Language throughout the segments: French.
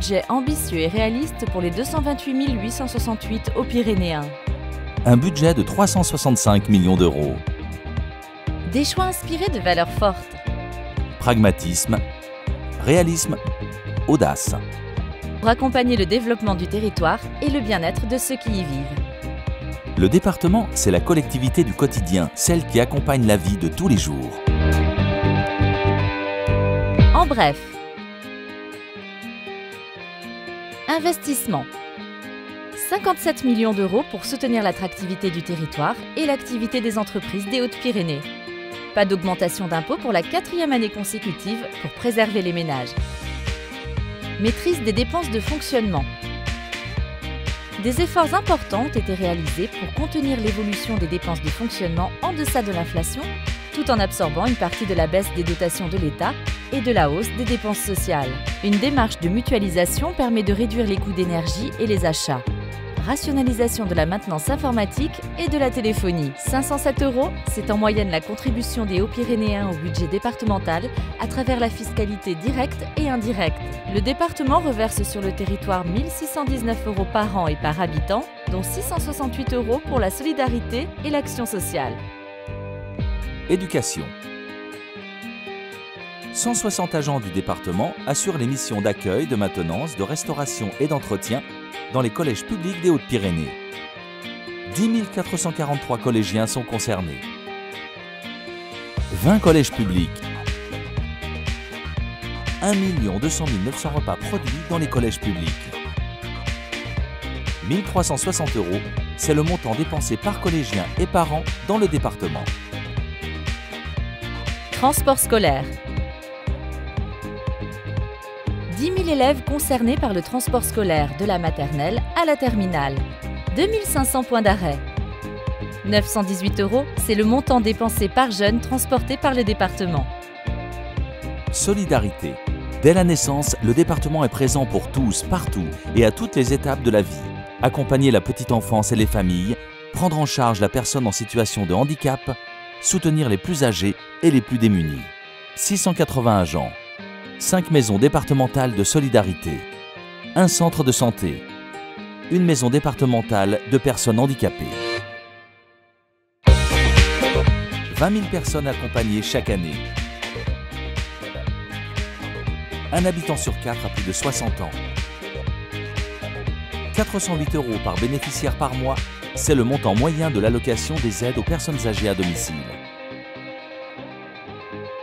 budget ambitieux et réaliste pour les 228 868 Haut-Pyrénéens. Un budget de 365 millions d'euros. Des choix inspirés de valeurs fortes. Pragmatisme, réalisme, audace. Pour accompagner le développement du territoire et le bien-être de ceux qui y vivent. Le département, c'est la collectivité du quotidien, celle qui accompagne la vie de tous les jours. En bref, investissement. 57 millions d'euros pour soutenir l'attractivité du territoire et l'activité des entreprises des Hautes-Pyrénées. Pas d'augmentation d'impôts pour la 4e année consécutive pour préserver les ménages. Maîtrise des dépenses de fonctionnement. Des efforts importants ont été réalisés pour contenir l'évolution des dépenses de fonctionnement en deçà de l'inflation, tout en absorbant une partie de la baisse des dotations de l'État et de la hausse des dépenses sociales. Une démarche de mutualisation permet de réduire les coûts d'énergie et les achats. Rationalisation de la maintenance informatique et de la téléphonie. 507 €, c'est en moyenne la contribution des Hauts-Pyrénéens au budget départemental à travers la fiscalité directe et indirecte. Le département reverse sur le territoire 1 619 € par an et par habitant, dont 668 € pour la solidarité et l'action sociale. Éducation. 160 agents du département assurent les missions d'accueil, de maintenance, de restauration et d'entretien dans les collèges publics des Hautes-Pyrénées. 10 443 collégiens sont concernés. 20 collèges publics. 1 200 900 repas produits dans les collèges publics. 1 360 €, c'est le montant dépensé par collégien et par an dans le département. Transport scolaire. 10 000 élèves concernés par le transport scolaire de la maternelle à la terminale. 2 500 points d'arrêt. 918 €, c'est le montant dépensé par jeune transporté par le département. Solidarité. Dès la naissance, le département est présent pour tous, partout et à toutes les étapes de la vie. Accompagner la petite enfance et les familles, prendre en charge la personne en situation de handicap, soutenir les plus âgés et les plus démunis. 680 agents. 5 maisons départementales de solidarité, un centre de santé, une maison départementale de personnes handicapées. 20 000 personnes accompagnées chaque année. Un habitant sur 4 a plus de 60 ans. 408 € par bénéficiaire par mois, c'est le montant moyen de l'allocation des aides aux personnes âgées à domicile.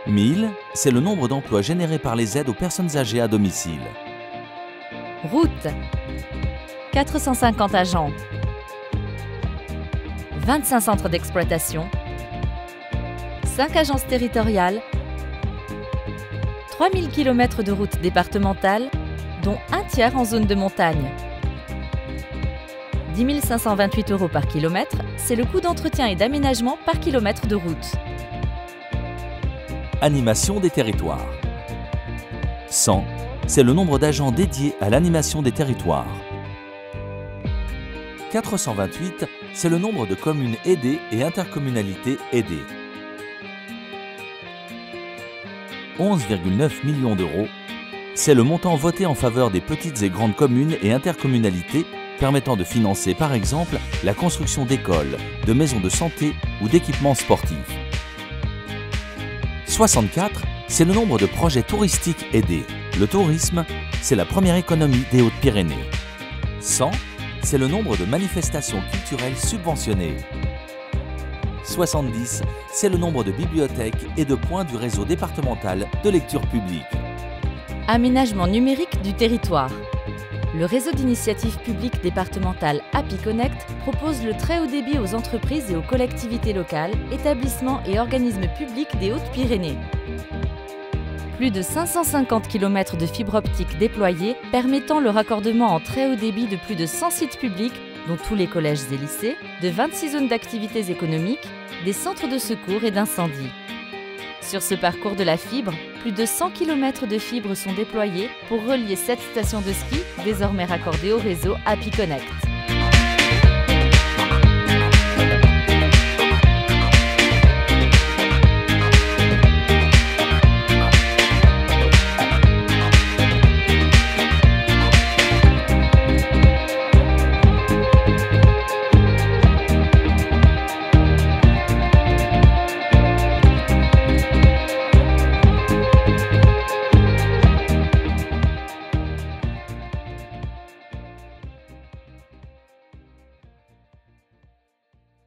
1000, c'est le nombre d'emplois générés par les aides aux personnes âgées à domicile. Route. 450 agents. 25 centres d'exploitation. 5 agences territoriales. 3000 km de routes départementales, dont un tiers en zone de montagne. 10 528 € par kilomètre, c'est le coût d'entretien et d'aménagement par kilomètre de route. Animation des territoires. 100, c'est le nombre d'agents dédiés à l'animation des territoires. 428, c'est le nombre de communes aidées et intercommunalités aidées. 11,9 millions d'euros, c'est le montant voté en faveur des petites et grandes communes et intercommunalités permettant de financer par exemple la construction d'écoles, de maisons de santé ou d'équipements sportifs. 64, c'est le nombre de projets touristiques aidés. Le tourisme, c'est la première économie des Hautes-Pyrénées. 100, c'est le nombre de manifestations culturelles subventionnées. 70, c'est le nombre de bibliothèques et de points du réseau départemental de lecture publique. Aménagement numérique du territoire. Le réseau d'initiatives publiques départementales APIConnect propose le très haut débit aux entreprises et aux collectivités locales, établissements et organismes publics des Hautes-Pyrénées. Plus de 550 km de fibre optique déployés permettant le raccordement en très haut débit de plus de 100 sites publics, dont tous les collèges et lycées, de 26 zones d'activités économiques, des centres de secours et d'incendie. Sur ce parcours de la fibre, plus de 100 km de fibres sont déployés pour relier 7 stations de ski désormais raccordées au réseau APIConnect.